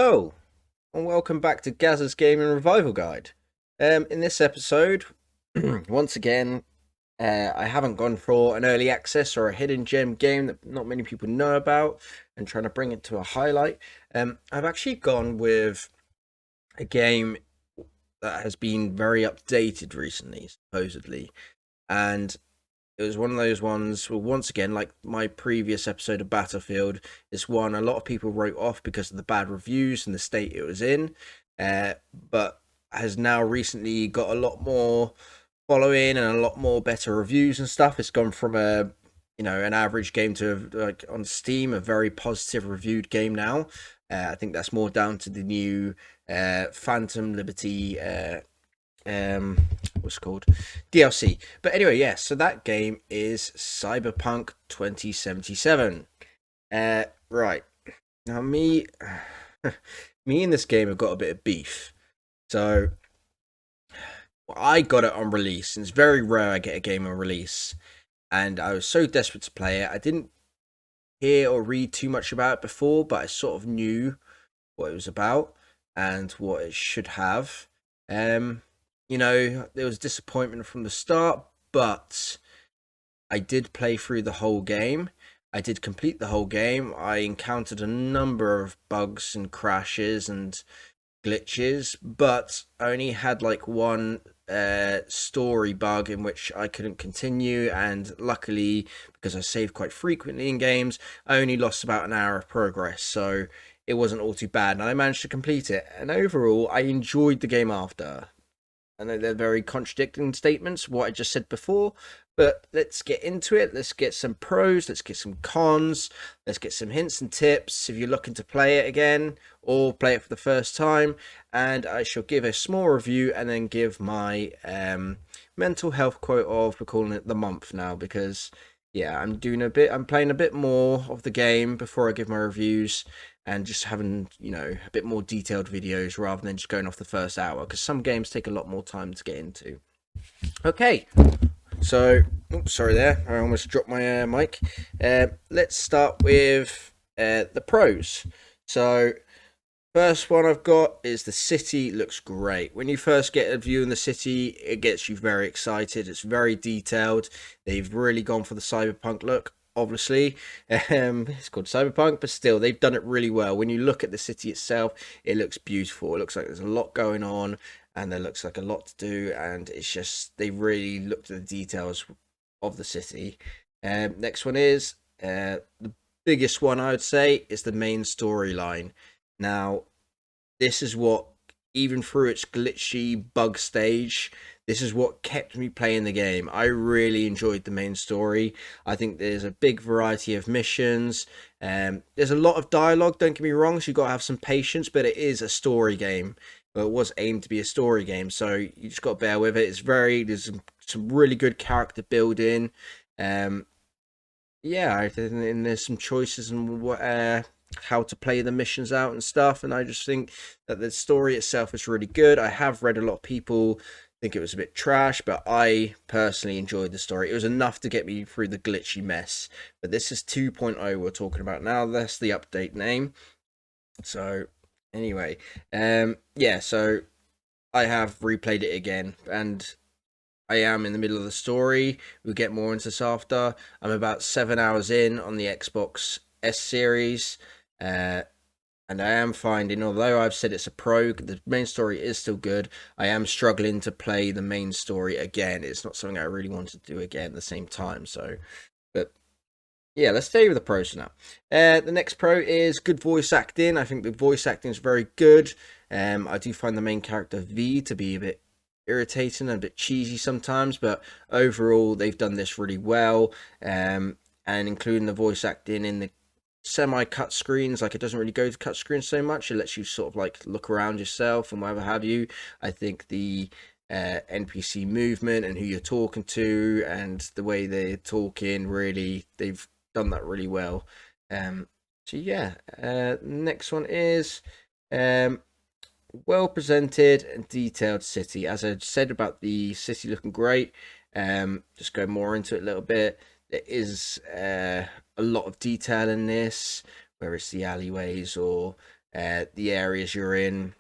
Hello, and welcome back to Gaz's Gaming Revival Guide. In this episode, once again, I haven't gone for an early access or a hidden gem game that not many people know about and trying to bring it to a highlight. I've actually gone with a game that has been very updated recently, supposedly, and it was one of those ones, well, once again, like my previous episode of Battlefield, it's one a lot of people wrote off because of the bad reviews and the state it was in, but has now recently got a lot more following and a lot more better reviews and stuff. It's gone from an average game to, like, on Steam, a very positive reviewed game now. I think that's more down to the new Phantom Liberty what's it called, DLC. But anyway, yeah, so that game is Cyberpunk 2077. Right now, me and this game have got a bit of beef. So I got it on release, and it's very rare I get a game on release, and I was so desperate to play it. I didn't hear or read too much about it before, but I sort of knew what it was about and what it should have. There was disappointment from the start, but I did play through the whole game. I did complete the whole game. I encountered a number of bugs and crashes and glitches, but I only had like one story bug in which I couldn't continue, and luckily, because I save quite frequently in games, I only lost about an hour of progress, so it wasn't all too bad, and I managed to complete it. And overall, I enjoyed the game after. I know they're very contradicting statements, what I just said before, but let's get into it. Let's get some pros, let's get some cons, let's get some hints and tips if you're looking to play it again or play it for the first time. And I shall give a small review and then give my mental health quote of, we're calling it the month now, because yeah, I'm playing a bit more of the game before I give my reviews, and just having, a bit more detailed videos rather than just going off the first hour, because some games take a lot more time to get into. Okay, so, oops, sorry there, I almost dropped my mic. Let's start with the pros. So, first one I've got is the city looks great. When you first get a view in the city, it gets you very excited. It's very detailed. They've really gone for the cyberpunk look. Obviously, it's called Cyberpunk, but still, they've done it really well. When you look at the city itself, it looks beautiful. It looks like there's a lot going on, and there looks like a lot to do, and it's just, they really looked at the details of the city. Next one is the biggest one, I would say, is the main storyline. Now, this is what, even through its glitchy bug stage, this is what kept me playing the game. I really enjoyed the main story. I think there's a big variety of missions. There's a lot of dialogue, don't get me wrong, so you've got to have some patience, but it is a story game. But it was aimed to be a story game, so you just got to bear with it. There's some really good character building. And there's some choices and what how to play the missions out and stuff, and I just think that the story itself is really good. I have read a lot of people think it was a bit trash, but I personally enjoyed the story. It was enough to get me through the glitchy mess. But this is 2.0 we're talking about now. That's the update name. So anyway, so I have replayed it again, and I am in the middle of the story. We'll get more into this after. I'm about 7 hours in on the Xbox S series. And I am finding, although I've said it's a pro, the main story is still good. I am struggling to play the main story again. It's not something I really want to do again at the same time. So, but yeah, let's stay with the pros now. The next pro is good voice acting. I think the voice acting is very good. I do find the main character V to be a bit irritating and a bit cheesy sometimes, but overall they've done this really well. And including the voice acting in the semi-cut screens, like, it doesn't really go to cut screens so much. It lets you sort of like look around yourself and whatever have you. I think the NPC movement and who you're talking to and the way they're talking, really, they've done that really well. Next one is well presented and detailed city. As I said about the city looking great, just go more into it a little bit. There is a lot of detail in this, where it's the alleyways or the areas you're in.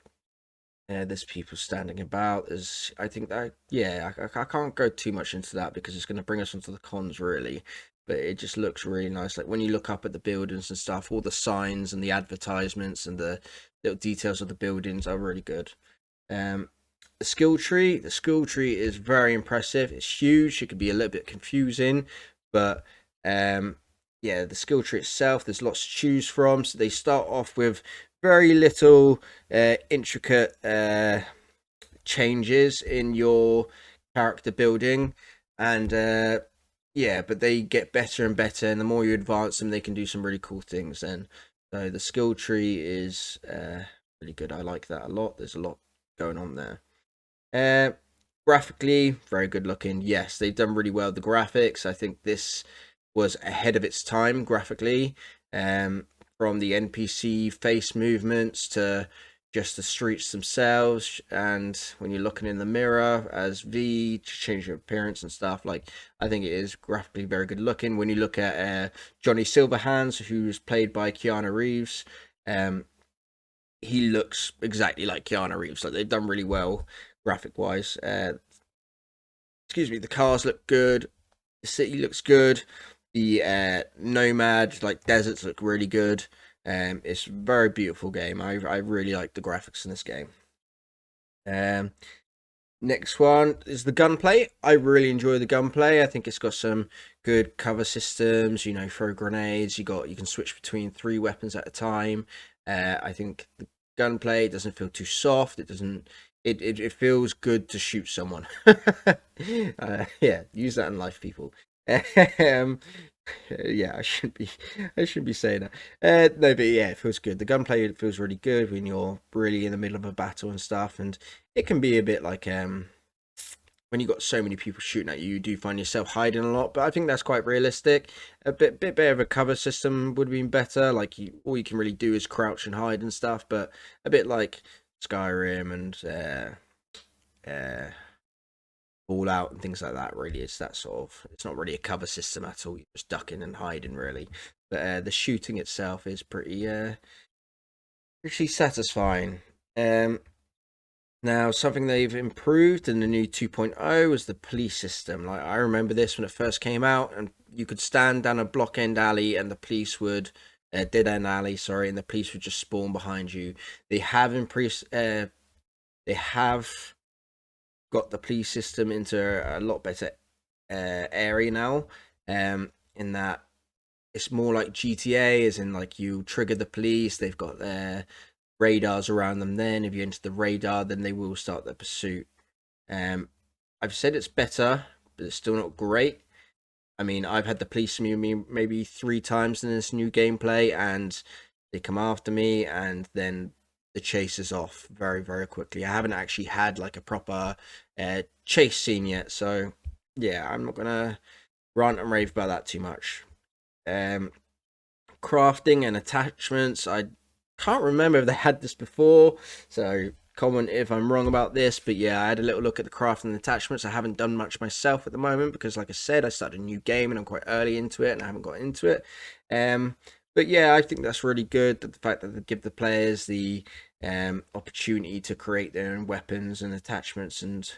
There's people standing about. There's, I think that, yeah, I can't go too much into that because it's going to bring us onto the cons really. But it just looks really nice. Like when you look up at the buildings and stuff, all the signs and the advertisements and the little details of the buildings are really good. Um, the skill tree is very impressive. It's huge. It could be a little bit confusing, but um, yeah, the skill tree itself, there's lots to choose from. So they start off with very little intricate changes in your character building, and yeah, but they get better and better, and the more you advance them, they can do some really cool things. And so the skill tree is really good. I like that a lot. There's a lot going on there. Uh, Graphically, very good looking. Yes, they've done really well with the graphics. I think this was ahead of its time graphically. Um, from the NPC face movements to just the streets themselves, and when you're looking in the mirror as V to change your appearance and stuff, like I think it is graphically very good looking. When you look at Johnny Silverhands, who's played by Keanu Reeves, um, he looks exactly like Keanu Reeves. Like they've done really well graphic wise. Excuse me, the cars look good. The city looks good. The nomad like deserts look really good. It's a very beautiful game. I really like the graphics in this game. Um, Next one is the gunplay. I really enjoy the gunplay. I think it's got some good cover systems. You know, throw grenades. You can switch between 3 weapons at a time. I think the gunplay doesn't feel too soft. It doesn't. It feels good to shoot someone. Yeah, use that in life, people. um, yeah, I shouldn't be saying that. No, but yeah, it feels good. The gunplay feels really good when you're really in the middle of a battle and stuff, and it can be a bit like when you got so many people shooting at you, you do find yourself hiding a lot. But I think that's quite realistic. A bit better of a cover system would have been better. Like all you can really do is crouch and hide and stuff. But a bit like Skyrim and Fallout and things like that. Really, it's that sort of. It's not really a cover system at all. You're just ducking and hiding really. But the shooting itself is pretty satisfying. Um, Now, something they've improved in the new 2.0 was the police system. Like, I remember this when it first came out, and you could stand down a block end alley, and the police would, dead end alley, sorry, and the police would just spawn behind you. They have increased, they have got the police system into a lot better area now. In that it's more like GTA, as in like you trigger the police, they've got their radars around them. Then if you enter the radar, then they will start their pursuit. um I've said it's better, but it's still not great. I mean, I've had the police meet me maybe 3 times in this new gameplay, and they come after me, and then the chase is off very, very quickly. I haven't actually had like a proper chase scene yet, so yeah, I'm not gonna rant and rave about that too much. um Crafting and attachments. I can't remember if they had this before, so comment if I'm wrong about this. But yeah, I had a little look at the crafting and attachments. I haven't done much myself at the moment because, like I said, I started a new game and I'm quite early into it and I haven't got into it. But yeah, I think that's really good. That the fact that they give the players the opportunity to create their own weapons and attachments and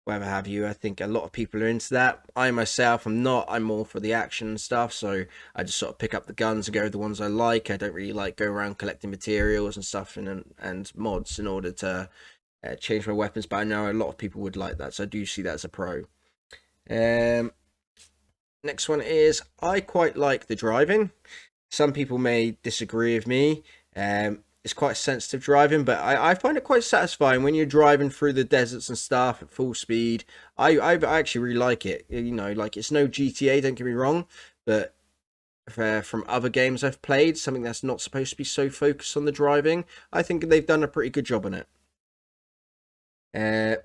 whatever have you. I think a lot of people are into that. I myself am not. I'm more for the action and stuff, so I just sort of pick up the guns and go with the ones I like. I don't really like go around collecting materials and stuff and mods in order to change my weapons, but I know a lot of people would like that, so I do see that as a pro. um Next one is, I quite like the driving. Some people may disagree with me. It's quite sensitive driving, but I find it quite satisfying when you're driving through the deserts and stuff at full speed. I actually really like it. You know, like it's no GTA, don't get me wrong, but from other games I've played, something that's not supposed to be so focused on the driving, I think they've done a pretty good job on it. Uh,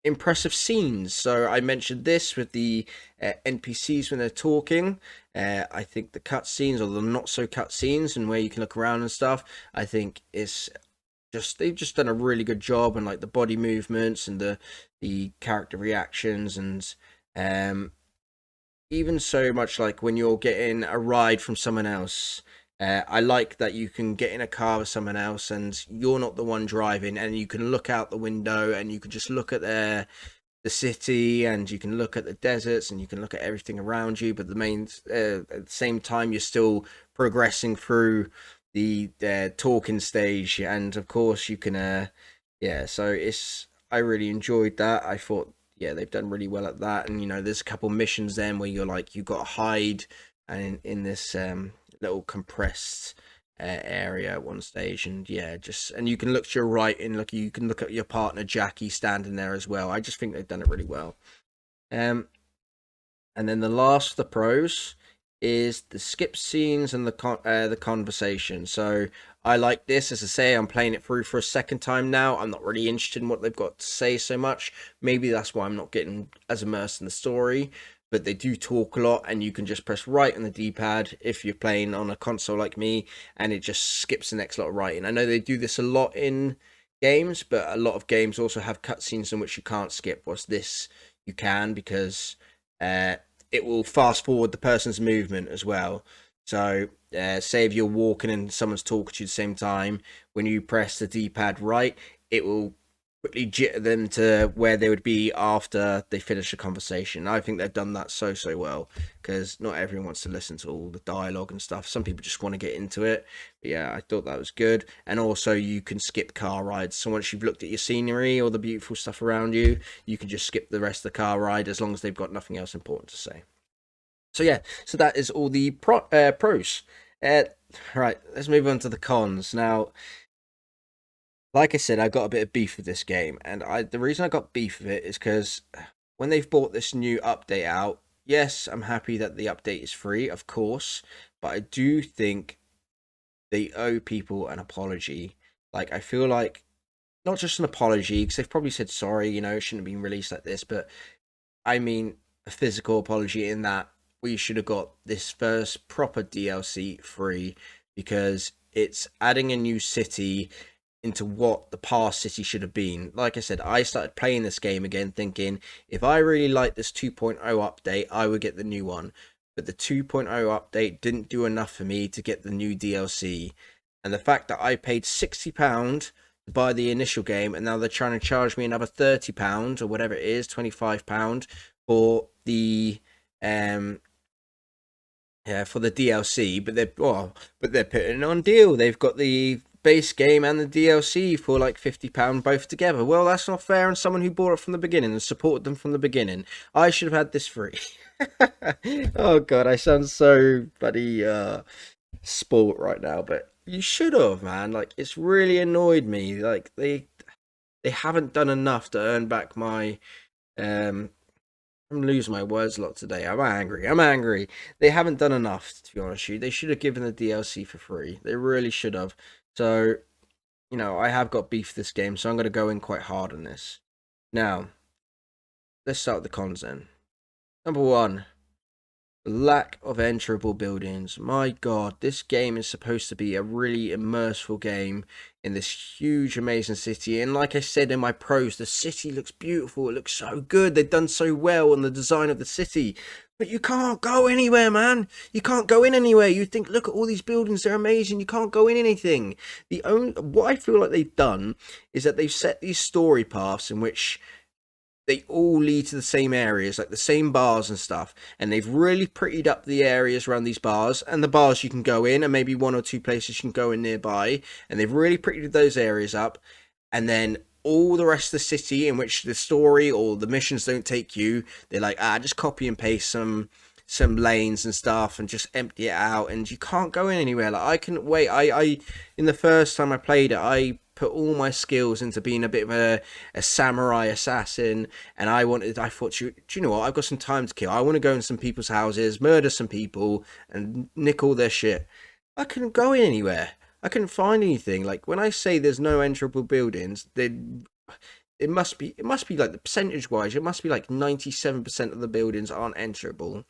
Impressive scenes. So I mentioned this with the NPCs when they're talking. I think the cutscenes, or the not so cutscenes, and where you can look around and stuff, I think it's just they've just done a really good job, and like the body movements and the character reactions, and um even so much like when you're getting a ride from someone else, I like that you can get in a car with someone else and you're not the one driving, and you can look out the window and you can just look at the city, and you can look at the deserts, and you can look at everything around you. But at the same time, you're still progressing through the talking stage, and of course you can yeah. So it's I really enjoyed that. I thought yeah they've done really well at that, and there's a couple missions then where you're like you got to hide and in this little compressed area at one stage, and yeah, just and you can look to your right and look, you can look at your partner Jackie standing there as well. I just think they've done it really well. um and then the last of the pros is the skip scenes and the conversation. So I like this. As I say, I'm playing it through for a second time now. I'm not really interested in what they've got to say so much. Maybe that's why I'm not getting as immersed in the story. But they do talk a lot, and you can just press right on the D-pad if you're playing on a console like me, and it just skips the next lot of writing. I know they do this a lot in games, but a lot of games also have cutscenes in which you can't skip. What's this? You can, because uh, it will fast forward the person's movement as well. So, say if you're walking and someone's talking to you at the same time, when you press the D-pad right, it will quickly jitter them to where they would be after they finish the conversation. I think they've done that so well, because not everyone wants to listen to all the dialogue and stuff. Some people just want to get into it. But yeah, I thought that was good. And also you can skip car rides. So once you've looked at your scenery or the beautiful stuff around you, you can just skip the rest of the car ride as long as they've got nothing else important to say. So yeah, so that is all the pros. Uh, right, let's move on to the cons. Now, like I said, I got a bit of beef with this game, and the reason I got beef with it is because when they've brought this new update out, yes, I'm happy that the update is free, of course, but I do think they owe people an apology. Like, I feel like not just an apology, because they've probably said sorry, it shouldn't have been released like this, but I mean a physical apology, in that we should have got this first proper DLC free, because it's adding a new city into what the past city should have been. Like I said, I started playing this game again thinking if I really like this 2.0 update, I would get the new one. But the 2.0 update didn't do enough for me to get the new DLC. And the fact that I paid £60 to buy the initial game, and now they're trying to charge me another £30 or whatever it is, £25 for the for the DLC, but they're putting it on deal. They've got the base game and the DLC for like £50 both together. Well, that's not fair on someone who bought it from the beginning and supported them from the beginning. I should have had this free. Oh god, I sound so bloody sport right now, but you should have, man. Like, it's really annoyed me. Like, they haven't done enough to earn back my um I'm losing my words a lot today. I'm angry. I'm angry. They haven't done enough, to be honest with you. They should have given the DLC for free. They really should have. So, I have got beef this game, so I'm going to go in quite hard on this. Now, let's start with the cons then. Number one, lack of enterable buildings. My god, this game is supposed to be a really immersive game in this huge, amazing city. And like I said in my pros, the city looks beautiful. It looks so good. They've done so well on the design of the city. But you can't go anywhere, man. You can't go in anywhere. You think, look at all these buildings, they're amazing. You can't go in anything. What I feel like they've done is that they've set these story paths in which they all lead to the same areas, like the same bars and stuff. And they've really prettied up the areas around these bars, and the bars you can go in, and maybe one or two places you can go in nearby. And they've really prettied those areas up. And then all the rest of the city in which the story or the missions don't take you, they're like, just copy and paste some lanes and stuff and just empty it out, and you can't go in anywhere. Like, I couldn't wait. I in the first time I played it, I put all my skills into being a bit of a samurai assassin, and I thought, do you know what, I've got some time to kill. I want to go in some people's houses, murder some people, and nick all their shit. I couldn't go in anywhere. I couldn't find anything. Like, when I say there's no enterable buildings, it must be like, the percentage wise, it must be like 97% of the buildings aren't enterable.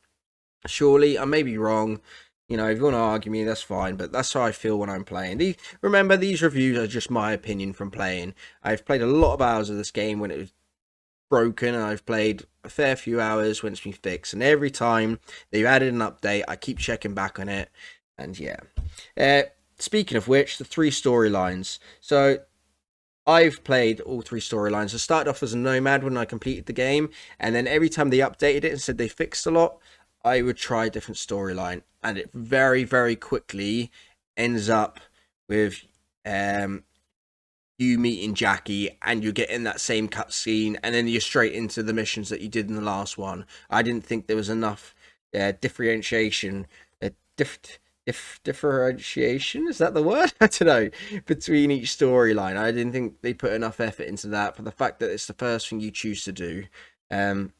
Surely, I may be wrong. If you want to argue me, that's fine, but that's how I feel when I'm playing. Remember, these reviews are just my opinion from playing. I've played a lot of hours of this game when it was broken, and I've played a fair few hours when it's been fixed. And every time they've added an update, I keep checking back on it. And yeah. Uh, Speaking of which, the three storylines. So I've played all three storylines. I started off as a nomad when I completed the game, and then every time they updated it and said they fixed a lot, I would try a different storyline, and it very, very quickly ends up with um, you meeting Jackie, and you get in that same cutscene, and then you're straight into the missions that you did in the last one. I didn't think there was enough differentiation, uh, dif- differentiation, is that the word? I don't know, between each storyline. I didn't think they put enough effort into that for the fact that it's the first thing you choose to do. Um,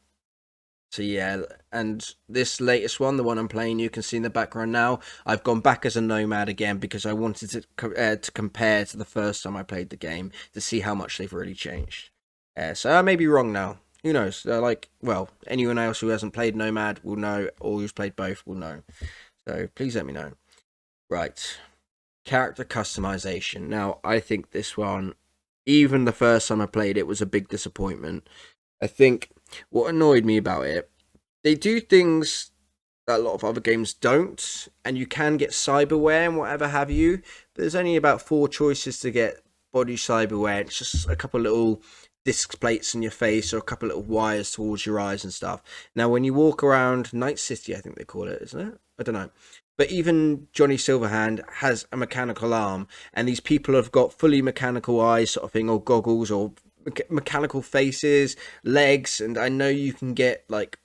so yeah, and this latest one, the one I'm playing, you can see in the background now. I've gone back as a nomad again because I wanted to compare to the first time I played the game to see how much they've really changed. So I may be wrong now. Who knows? Well, anyone else who hasn't played Nomad will know, or who's played both will know. So please let me know. Right, character customization. Now I think this one, even the first time I played it, was a big disappointment. I think what annoyed me about it, they do things that a lot of other games don't, and you can get cyberware and whatever have you, but there's only about 4 choices to get body cyberware. It's just a couple of little disc plates on your face or a couple of little wires towards your eyes and stuff. Now, when you walk around Night City, I think they call it, isn't it? I don't know. But even Johnny Silverhand has a mechanical arm, and these people have got fully mechanical eyes, sort of thing, or goggles, or mechanical faces, legs, and I know you can get like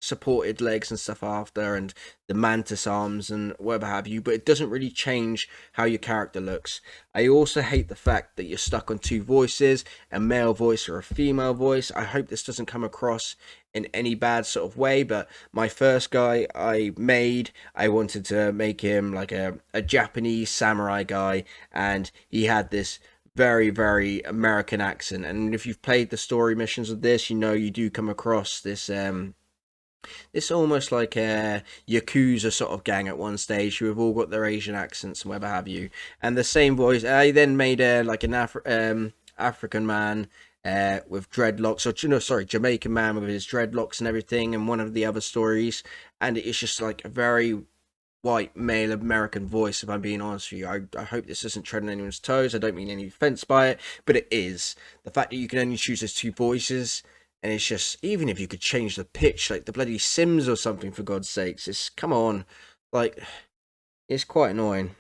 supported legs and stuff after, and the mantis arms and whatever have you, but it doesn't really change how your character looks. I also hate the fact that you're stuck on 2 voices, a male voice or a female voice. I hope this doesn't come across in any bad sort of way, but my first guy I made, I wanted to make him like a Japanese samurai guy, and he had this very, very American accent. And if you've played the story missions of this, you know you do come across this it's almost like a Yakuza sort of gang at one stage who have all got their Asian accents and whatever have you. And the same voice, I then made like an African man with dreadlocks, or sorry, Jamaican man with his dreadlocks and everything, and one of the other stories. And it's just like a very white male American voice, if I'm being honest with you. I hope this isn't treading anyone's toes. I don't mean any offense by it, but it is. The fact that you can only choose those 2 voices, and it's just, even if you could change the pitch, like the bloody Sims or something, for God's sakes, it's, come on. Like, it's quite annoying.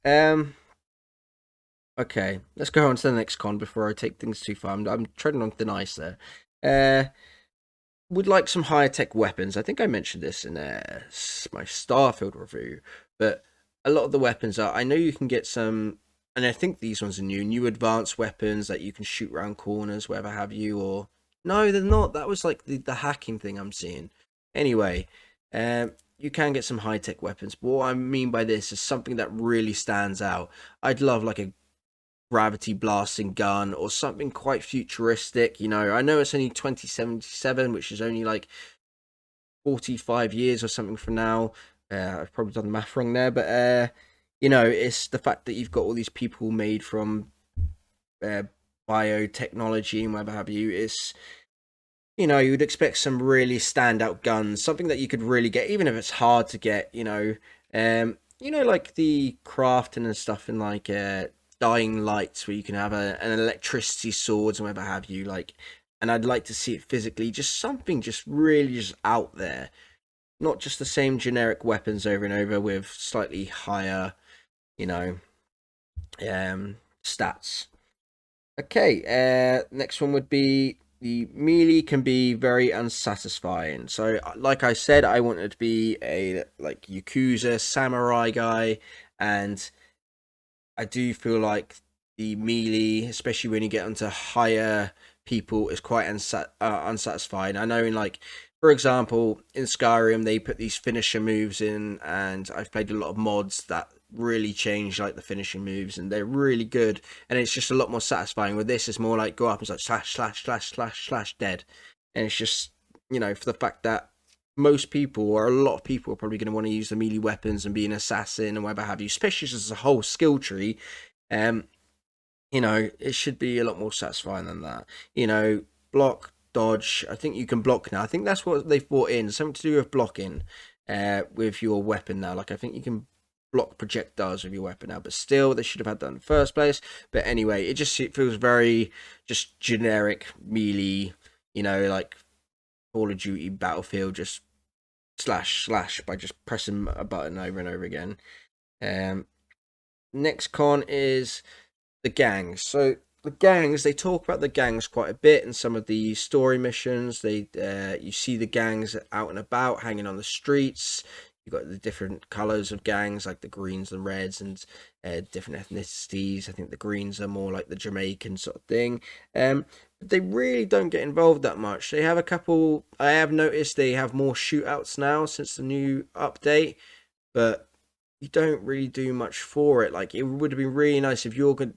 Okay, let's go on to the next con before I take things too far. I'm treading on thin ice there. Would like some higher tech weapons. I think I mentioned this in my Starfield review, but a lot of the weapons are. I know you can get some, and I think these ones are new advanced weapons that you can shoot around corners, whatever have you. Or no, they're not. That was like the hacking thing I'm seeing. Anyway, you can get some high tech weapons, but what I mean by this is something that really stands out. I'd love like a gravity blasting gun or something quite futuristic. I know it's only 2077, which is only like 45 years or something from now. I've probably done the math wrong there, but it's the fact that you've got all these people made from biotechnology and whatever have you. It's, you'd expect some really standout guns, something that you could really get, even if it's hard to get. Like the crafting and stuff in like Dying Lights, where you can have an electricity swords and whatever have you, like. And I'd like to see it physically, just something just really just out there, not just the same generic weapons over and over with slightly higher, you know, stats. Okay, next one would be the melee can be very unsatisfying. So, like I said, I wanted to be a like Yakuza samurai guy, and I do feel like the melee, especially when you get onto higher people, is quite unsatisfying. I know in like, for example, in Skyrim, they put these finisher moves in, and I've played a lot of mods that really change like the finishing moves, and they're really good, and it's just a lot more satisfying. With this, it's more like go up and it's like slash slash slash slash slash dead, and it's just, for the fact that most people, or a lot of people, are probably going to want to use the melee weapons and be an assassin and whatever have you, especially as a whole skill tree. It should be a lot more satisfying than that. Block, dodge. I think you can block now. I think that's what they've brought in, something to do with blocking with your weapon now. Like, I think you can block projectiles with your weapon now, but still they should have had that in the first place. But anyway, it feels very just generic melee, like Call of Duty Battlefield, just slash slash by just pressing a button over and over again. Next con is the gangs. So the gangs, they talk about the gangs quite a bit in some of the story missions. You see the gangs out and about, hanging on the streets. You've got the different colors of gangs, like the greens and reds, and different ethnicities. I think the greens are more like the Jamaican sort of thing. But they really don't get involved that much. They have a couple. I have noticed they have more shootouts now since the new update, but you don't really do much for it. Like, it would have been really nice if you're going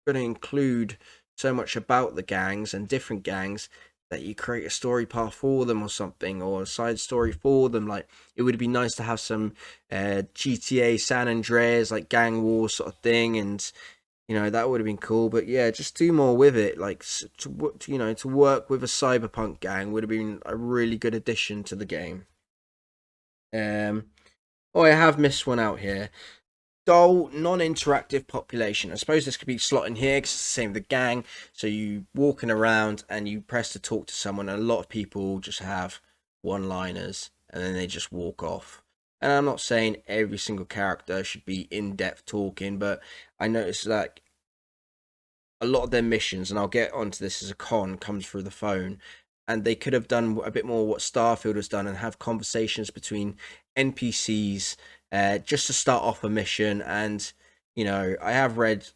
to include so much about the gangs and different gangs that you create a story path for them or something, or a side story for them. Like, it would be nice to have some GTA San Andreas, like gang war sort of thing, and that would have been cool. But yeah, just do more with it. Like, to work with a Cyberpunk gang would have been a really good addition to the game. I have missed one out here. Dull, non-interactive population. I suppose this could be slot in here because it's the same with the gang. So you walking around and you press to talk to someone, and a lot of people just have one-liners and then they just walk off. And I'm not saying every single character should be in-depth talking, but I noticed that a lot of their missions, and I'll get onto this as a con, comes through the phone. And they could have done a bit more what Starfield has done and have conversations between NPCs just to start off a mission. And, I have read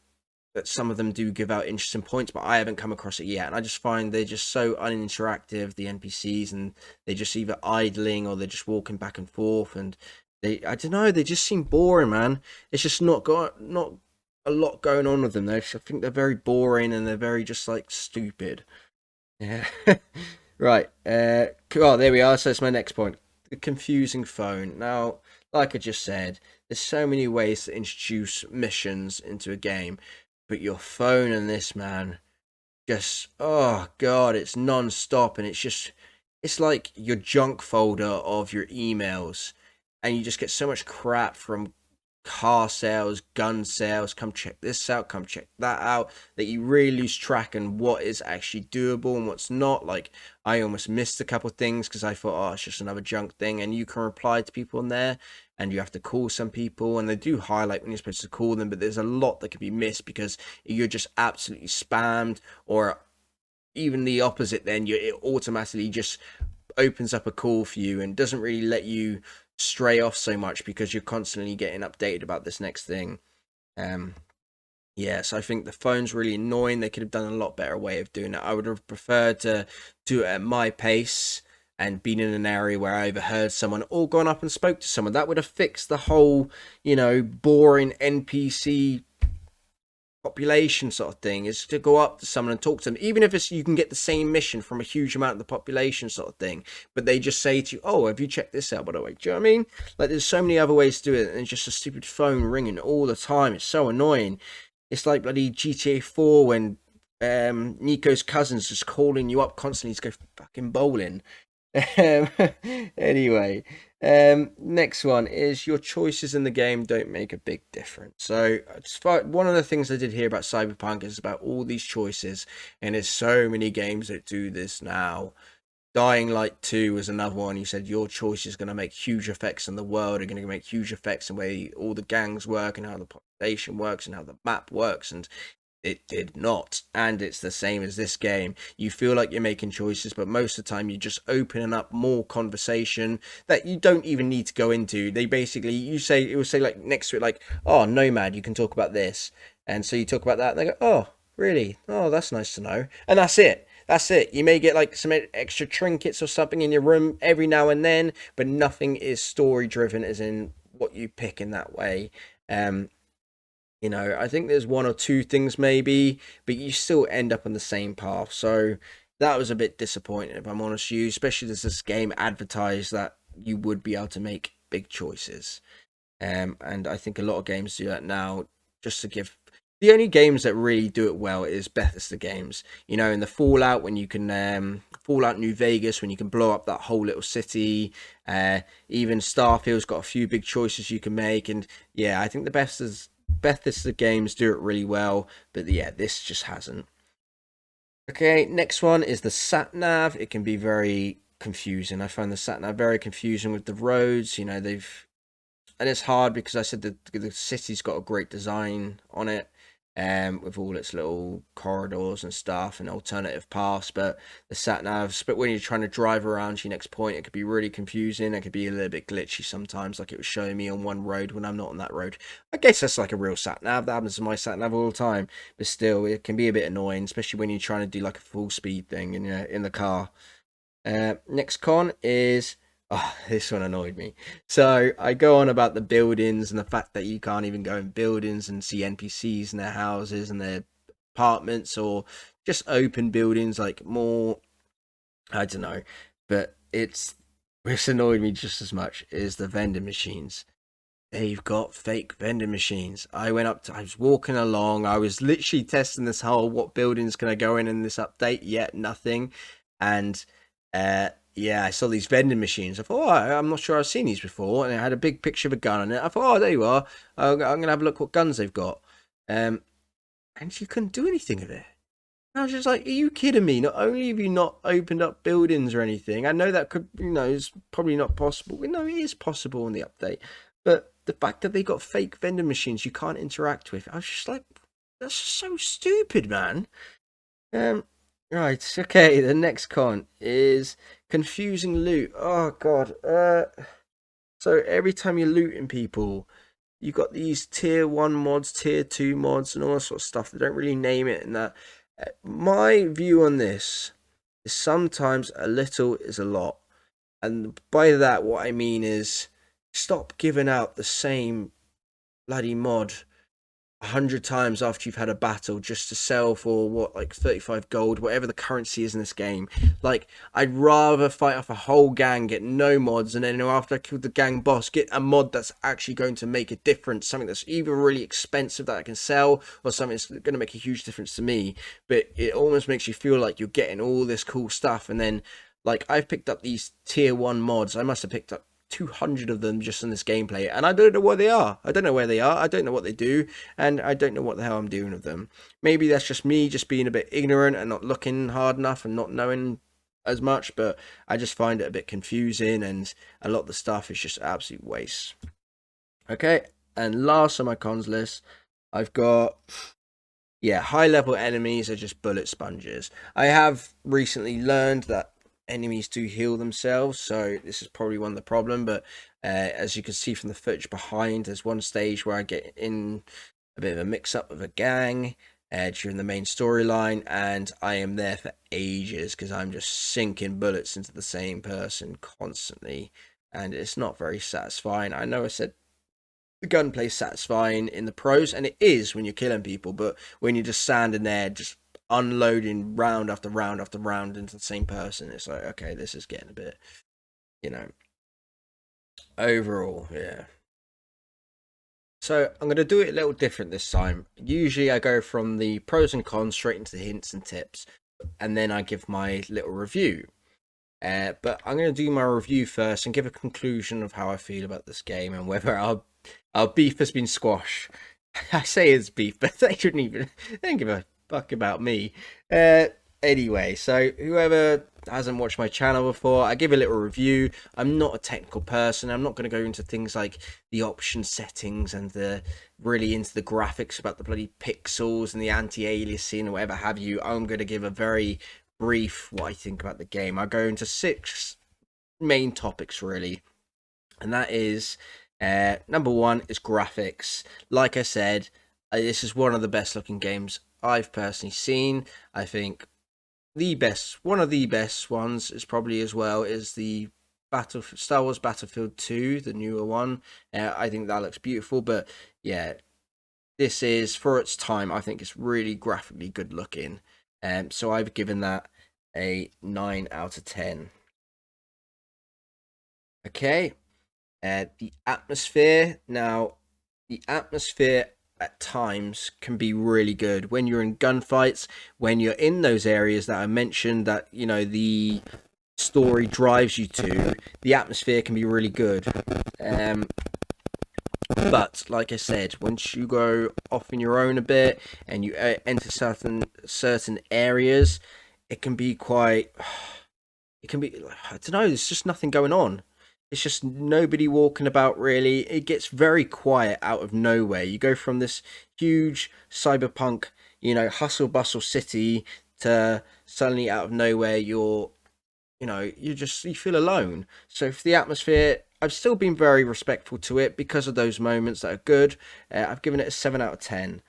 that some of them do give out interesting points, but I haven't come across it yet. And I just find they're just so uninteractive, the NPCs, and they're just either idling or they're just walking back and forth. And I don't know, they just seem boring, man. It's just not a lot going on with them. I think they're very boring and they're very just like stupid. Yeah. Right. Oh, there we are. So that's my next point. The confusing phone. Now, like I just said, there's so many ways to introduce missions into a game, but your phone and this, man, just, oh god, it's non-stop, and it's like your junk folder of your emails, and you just get so much crap from car sales, gun sales, come check this out, come check that out, that you really lose track on what is actually doable and what's not. Like, I almost missed a couple things because I thought, oh, it's just another junk thing, and you can reply to people in there, and you have to call some people, and they do highlight when you're supposed to call them, but there's a lot that can be missed because you're just absolutely spammed, or even the opposite. Then it automatically just opens up a call for you and doesn't really let you stray off so much because you're constantly getting updated about this next thing. So I think the phone's really annoying. They could have done a lot better way of doing it. I would have preferred to do it at my pace and been in an area where I overheard someone or gone up and spoke to someone. That would have fixed the whole, boring NPC population sort of thing, is to go up to someone and talk to them, even if it's you can get the same mission from a huge amount of the population sort of thing, but they just say to you, oh, have you checked this out, by the way? Do you know what I mean? Like, there's so many other ways to do it, and it's just a stupid phone ringing all the time. It's so annoying. It's like bloody GTA 4 when Nico's cousin's just calling you up constantly to go fucking bowling. Anyway, next one is your choices in the game don't make a big difference. So one of the things I did hear about Cyberpunk is about all these choices, and there's so many games that do this now. Dying Light 2 was another one. You said your choice is going to make huge effects on the world, are going to make huge effects on the way all the gangs work and how the population works and how the map works, and it did not. And it's the same as this game. You feel like you're making choices, but most of the time you're just opening up more conversation that you don't even need to go into. They basically, it will say like next to it, like, oh, Nomad, you can talk about this. And so you talk about that, and they go, oh, really? Oh, that's nice to know. And that's it. That's it. You may get like some extra trinkets or something in your room every now and then, but nothing is story driven as in what you pick in that way. I think there's one or two things maybe, but you still end up on the same path. So that was a bit disappointing, if I'm honest with you, especially as this game advertised that you would be able to make big choices. And I think a lot of games do that now just to give The only games that really do it well is Bethesda games. You know, in the Fallout, when you can Fallout New Vegas, when you can blow up that whole little city. Even Starfield's got a few big choices you can make, and yeah, I think the Bethesda games do it really well. But yeah, this just hasn't. Okay, next one is the sat nav. It can be very confusing. I find the sat nav very confusing with the roads. You know, and it's hard because I said the city's got a great design on it, with all its little corridors and stuff and alternative paths. But the sat navs, but when you're trying to drive around to your next point, it could be really confusing. It could be a little bit glitchy sometimes, like it was showing me on one road when I'm not on that road. I guess that's like a real sat nav. That happens to my sat nav all the time. But still, it can be a bit annoying, especially when you're trying to do like a full speed thing in the car. Next con is, oh, this one annoyed me. So I go on about the buildings and the fact that you can't even go in buildings and see NPCs in their houses and their apartments, or just open buildings, like more, I don't know, but it's annoyed me just as much is the vending machines. They've got fake vending machines. I was walking along. I was literally testing this whole what buildings can I go in this update, yet nothing. And yeah, I saw these vending machines. I thought, oh, I'm not sure I've seen these before. And it had a big picture of a gun on it. I thought, oh, there you are. I'm going to have a look what guns they've got. Um, and you couldn't do anything with it. I was just like, are you kidding me? Not only have you not opened up buildings or anything, I know that could, is probably not possible. No, it is possible in the update. But the fact that they got fake vending machines you can't interact with, I was just like, that's so stupid, man. Um, right, okay, the next con is confusing loot. Oh, God. So every time you're looting people, you got these tier 1 mods, tier 2 mods, and all that sort of stuff. They don't really name it. And that. My view on this is sometimes a little is a lot. And by that, what I mean is stop giving out the same bloody mod 100 times after you've had a battle just to sell for what, like 35 gold, whatever the currency is in this game. Like, I'd rather fight off a whole gang, get no mods, and then after I kill the gang boss, get a mod that's actually going to make a difference, something that's either really expensive that I can sell, or something that's going to make a huge difference to me. But it almost makes you feel like you're getting all this cool stuff, and then, like, I've picked up these tier 1 mods. I must have picked up 200 of them just in this gameplay, and I don't know where they are. I don't know where they are. I don't know what they do, and I don't know what the hell I'm doing with them. Maybe that's just me just being a bit ignorant and not looking hard enough and not knowing as much, but I just find it a bit confusing, and a lot of the stuff is just absolute waste. Okay, and last on my cons list, I've got, yeah, high level enemies are just bullet sponges. I have recently learned that enemies do heal themselves, so this is probably one of the problem. But as you can see from the footage behind, there's one stage where I get in a bit of a mix up with a gang during the main storyline, and I am there for ages because I'm just sinking bullets into the same person constantly, and it's not very satisfying. I know I said the gunplay satisfying in the pros, and it is when you're killing people, but when you're just standing there just unloading round after round after round into the same person, it's like, okay, this is getting a bit, you know, overall, yeah. So I'm going to do it a little different this time. Usually I go from the pros and cons straight into the hints and tips, and then I give my little review. But I'm going to do my review first and give a conclusion of how I feel about this game and whether our beef has been squashed. I say it's beef, but they don't give a fuck about me. Anyway, so whoever hasn't watched my channel before, I give a little review. I'm not a technical person. I'm not going to go into things like the option settings and the really into the graphics about the bloody pixels and the anti-aliasing or whatever have you. I'm going to give a very brief what I think about the game. I go into 6 main topics really, and that is number 1 is graphics. Like I said, this is one of the best looking games I've personally seen. I think one of the best ones is probably as well is the Star Wars Battlefield 2, the newer one. I think that looks beautiful, but yeah, this is, for its time, I think it's really graphically good looking. So I've given that a 9 out of 10. Okay, the atmosphere. Now, the atmosphere at times can be really good when you're in gunfights, when you're in those areas that I mentioned that, you know, the story drives you to. The atmosphere can be really good. Um, but like I said, once you go off in your own a bit and you enter certain areas, it can be quite. It can be. I don't know. There's just nothing going on. It's just nobody walking about really. It gets very quiet out of nowhere. You go from this huge cyberpunk, you know, hustle bustle city to suddenly out of nowhere you're, you know, you feel alone. So for the atmosphere, I've still been very respectful to it because of those moments that are good. I've given it a 7 out of 10.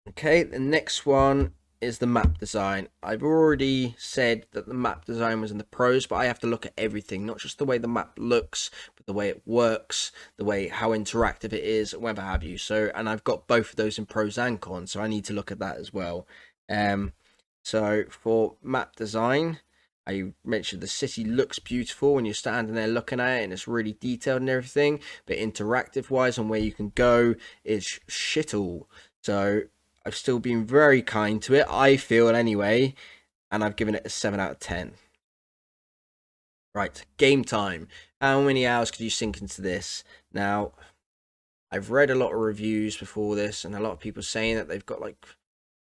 Okay, the next one is the map design. I've already said that the map design was in the pros, but I have to look at everything, not just the way the map looks, but the way it works, the way how interactive it is, whatever have you. So, and I've got both of those in pros and cons, so I need to look at that as well. Um, so for map design, I mentioned the city looks beautiful when you're standing there looking at it, and it's really detailed and everything. But interactive wise, and where you can go is shit all. So I've still been very kind to it, I feel anyway, and I've given it a 7 out of 10. Right, game time. How many hours could you sink into this? Now, I've read a lot of reviews before this, and a lot of people saying that they've got like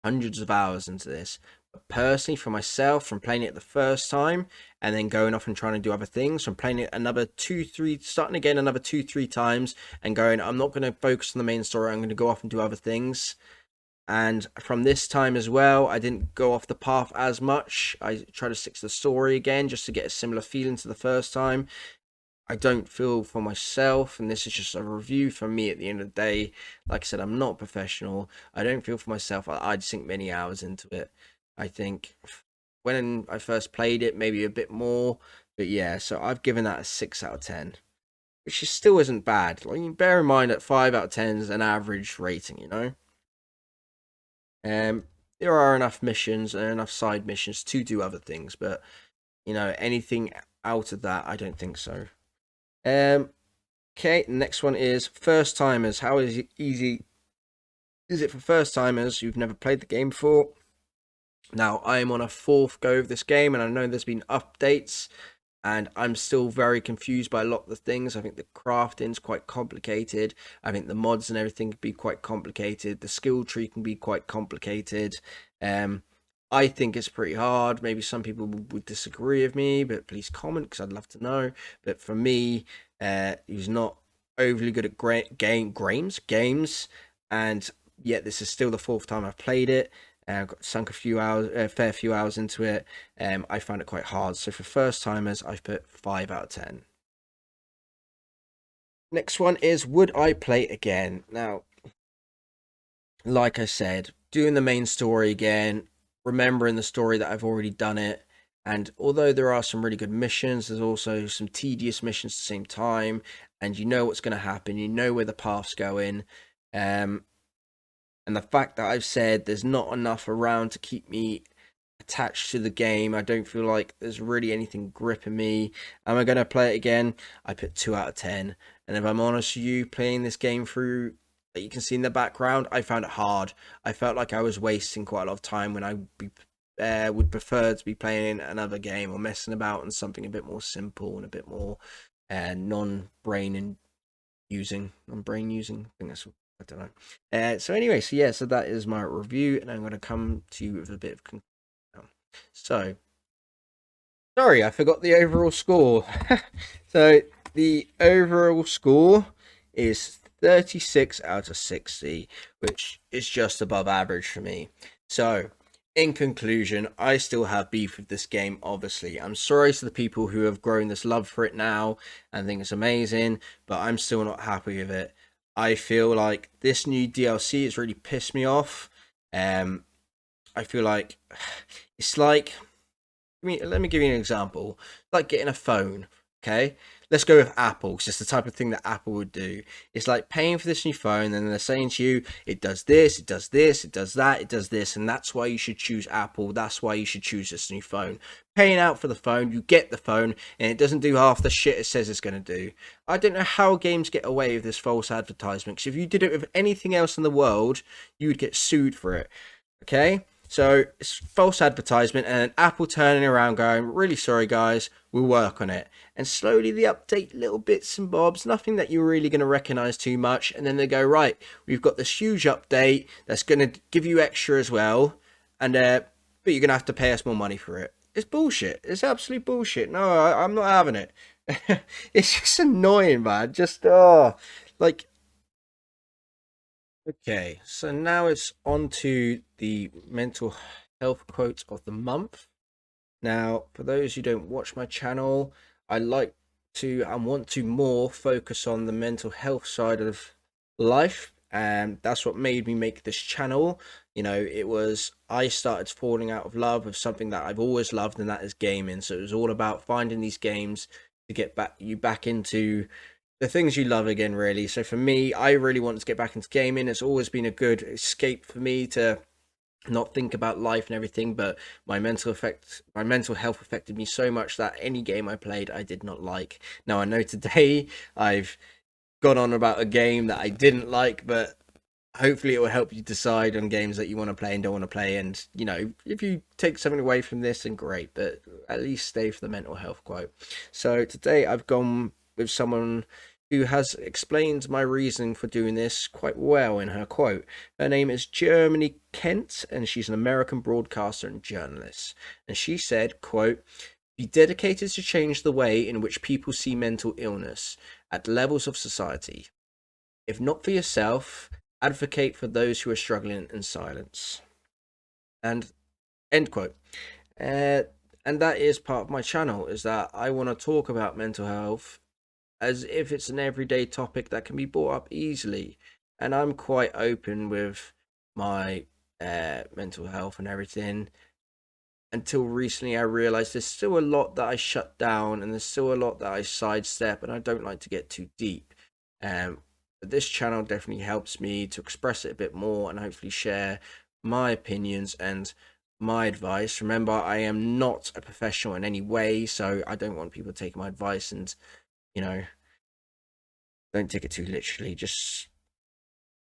hundreds of hours into this. But personally, for myself, from playing it the first time and then going off and trying to do other things, from playing it another two, three, starting again another two, three times and going, I'm not going to focus on the main story, I'm going to go off and do other things. And from this time as well, I didn't go off the path as much. I tried to stick to the story again just to get a similar feeling to the first time. I don't feel for myself, and this is just a review for me at the end of the day. Like I said, I'm not professional. I don't feel for myself. I'd sink many hours into it. I think when I first played it, maybe a bit more. But yeah, so I've given that a 6 out of 10, which still isn't bad. Like, bear in mind that 5 out of 10 is an average rating, you know? Um, there are enough missions and enough side missions to do other things, but you know, anything out of that, I don't think so. Um, okay, next one is first timers. How easy is it for first timers who've never played the game before? Now, I am on a fourth go of this game, and I know there's been updates, and I'm still very confused by a lot of the things. I think the crafting's quite complicated. I think the mods and everything can be quite complicated. The skill tree can be quite complicated. Um, I think it's pretty hard. Maybe some people would disagree with me, but please comment because I'd love to know. But for me, he's not overly good at games, and yet this is still the fourth time I've played it. I've got sunk a fair few hours into it. I found it quite hard. So for first timers, I've put 5 out of 10. Next one is, would I play again? Now, like I said, doing the main story again, remembering the story that I've already done it. And although there are some really good missions, there's also some tedious missions at the same time. And you know what's going to happen. You know where the path's going. And the fact that I've said there's not enough around to keep me attached to the game. I don't feel like there's really anything gripping me. Am I going to play it again? I put 2 out of 10. And if I'm honest with you, playing this game through, that you can see in the background, I found it hard. I felt like I was wasting quite a lot of time when would prefer to be playing another game or messing about on something a bit more simple and a bit more non-brain using. I think that's, I don't know. So anyway, so yeah, so that is my review, and I'm going to come to you with a bit of conclusion. So, sorry, I forgot the overall score. So the overall score is 36 out of 60, which is just above average for me. So, in conclusion, I still have beef with this game, obviously. I'm sorry to the people who have grown this love for it now and think it's amazing, but I'm still not happy with it. I feel like this new DLC has really pissed me off. I feel like it's like, let me give you an example. Like getting a phone, okay? let's go with Apple, because it's the type of thing that Apple would do. It's like paying for this new phone, and they're saying to you, it does this, it does this, it does that, it does this, and that's why you should choose Apple. That's why you should choose this new phone. Paying out for the phone, you get the phone, and it doesn't do half the shit it says it's going to do. I don't know how games get away with this false advertisement, because if you did it with anything else in the world, you would get sued for it. Okay? So it's false advertisement, and Apple turning around going, really sorry guys, we'll work on it. And slowly they update little bits and bobs, nothing that you're really going to recognize too much. And then they go, right, we've got this huge update that's going to give you extra as well. And but you're going to have to pay us more money for it. It's bullshit. It's absolute bullshit. No, I'm not having it. It's just annoying, man. Just, oh, like, okay, so now it's on to the mental health quote of the month. Now, for those who don't watch my channel, I like to and want to more focus on the mental health side of life, and that's what made me make this channel. You know, it was I started falling out of love with something that I've always loved, and that is gaming. So it was all about finding these games to get back into the things you love again, really. So for me, I really wanted to get back into gaming. It's always been a good escape for me to not think about life and everything, but my mental health affected me so much that any game I played I did not like. Now I know today I've gone on about a game that I didn't like, but hopefully it will help you decide on games that you want to play and don't want to play. And you know, if you take something away from this, then great, but at least stay for the mental health quote. So today I've gone with someone who has explained my reasoning for doing this quite well in her quote. Her name is Germany Kent, and she's an American broadcaster and journalist. And she said, quote, be dedicated to change the way in which people see mental illness at levels of society. If not for yourself, advocate for those who are struggling in silence. And end quote. And that is part of my channel, is that I want to talk about mental health as if it's an everyday topic that can be brought up easily. And I'm quite open with my mental health and everything. Until recently, I realized there's still a lot that I shut down, and there's still a lot that I sidestep, and I don't like to get too deep. But this channel definitely helps me to express it a bit more and hopefully share my opinions and my advice. Remember, I am not a professional in any way, so I don't want people taking my advice and, you know, don't take it too literally. Just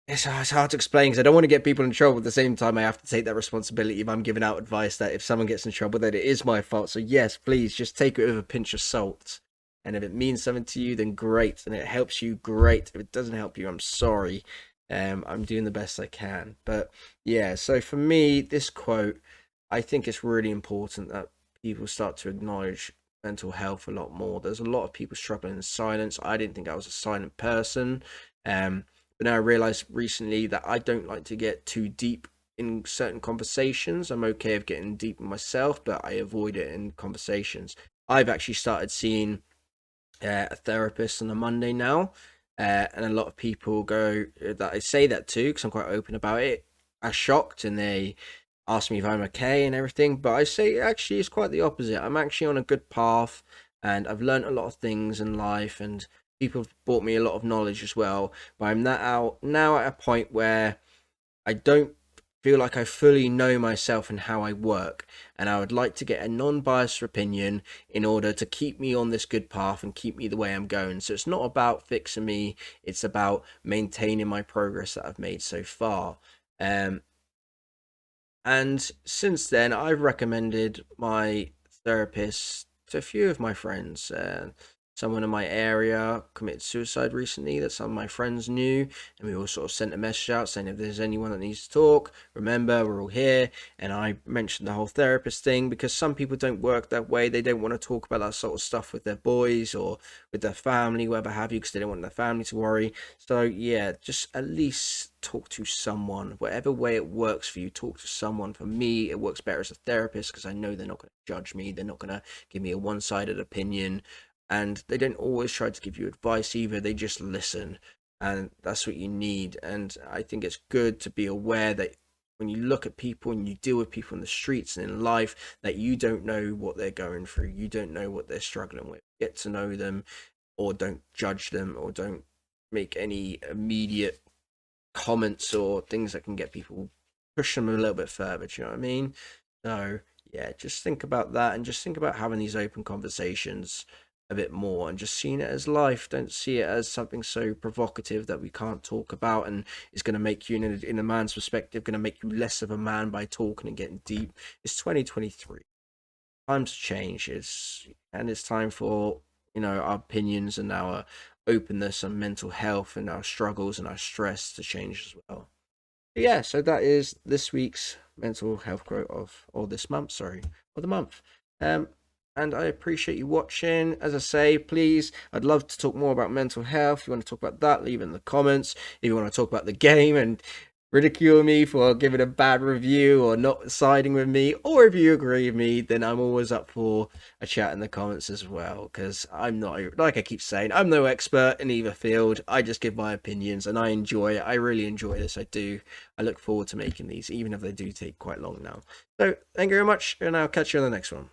it's hard to explain because I don't want to get people in trouble. At the same time, I have to take that responsibility if I'm giving out advice that if someone gets in trouble, that it is my fault. So yes, please just take it with a pinch of salt. And if it means something to you, then great. And it helps you, great. If it doesn't help you, I'm sorry. I'm doing the best I can. But yeah, so for me, this quote, I think it's really important that people start to acknowledge mental health a lot more. There's a lot of people struggling in silence. I didn't think I was a silent person. But now I realized recently that I don't like to get too deep in certain conversations. I'm okay with getting deep in myself, but I avoid it in conversations. I've actually started seeing a therapist on a Monday now, and a lot of people go that I say that to because I'm quite open about it are shocked, and they ask me if I'm okay and everything. But I say actually it's quite the opposite. I'm actually on a good path, and I've learned a lot of things in life, and people have brought me a lot of knowledge as well. But I'm now at a point where I don't feel like I fully know myself and how I work, and I would like to get a non-biased opinion in order to keep me on this good path and keep me the way I'm going. So it's not about fixing me, it's about maintaining my progress that I've made so far. And since then, I've recommended my therapist to a few of my friends. Someone in my area committed suicide recently that some of my friends knew, and we all sort of sent a message out saying if there's anyone that needs to talk, remember, we're all here. And I mentioned the whole therapist thing because some people don't work that way. They don't want to talk about that sort of stuff with their boys or with their family, whatever have you, because they don't want their family to worry. So yeah, just at least talk to someone, whatever way it works for you. Talk to someone. For me, it works better as a therapist because I know they're not going to judge me, they're not going to give me a one-sided opinion, and they don't always try to give you advice either. They just listen, and that's what you need. And I think it's good to be aware that when you look at people and you deal with people in the streets and in life, that you don't know what they're going through, you don't know what they're struggling with. Get to know them, or don't judge them, or don't make any immediate comments or things that can get people, push them a little bit further. Do you know what I mean? So yeah, just think about that, and just think about having these open conversations a bit more, and just seeing it as life. Don't see it as something so provocative that we can't talk about, and is going to make you, in a man's perspective, going to make you less of a man by talking and getting deep. It's 2023. Times change. It's time for, our opinions and our openness on mental health and our struggles and our stress to change as well. Yeah, so that is this week's mental health quote or this month, sorry, or the month. Um, and I appreciate you watching. As I say, please, I'd love to talk more about mental health. If you want to talk about that, leave it in the comments. If you want to talk about the game and ridicule me for giving a bad review or not siding with me, or if you agree with me, then I'm always up for a chat in the comments as well, because I'm not, like I keep saying, I'm no expert in either field. I just give my opinions, and I enjoy it. I really enjoy this. I do. I look forward to making these, even if they do take quite long now. So thank you very much, and I'll catch you on the next one.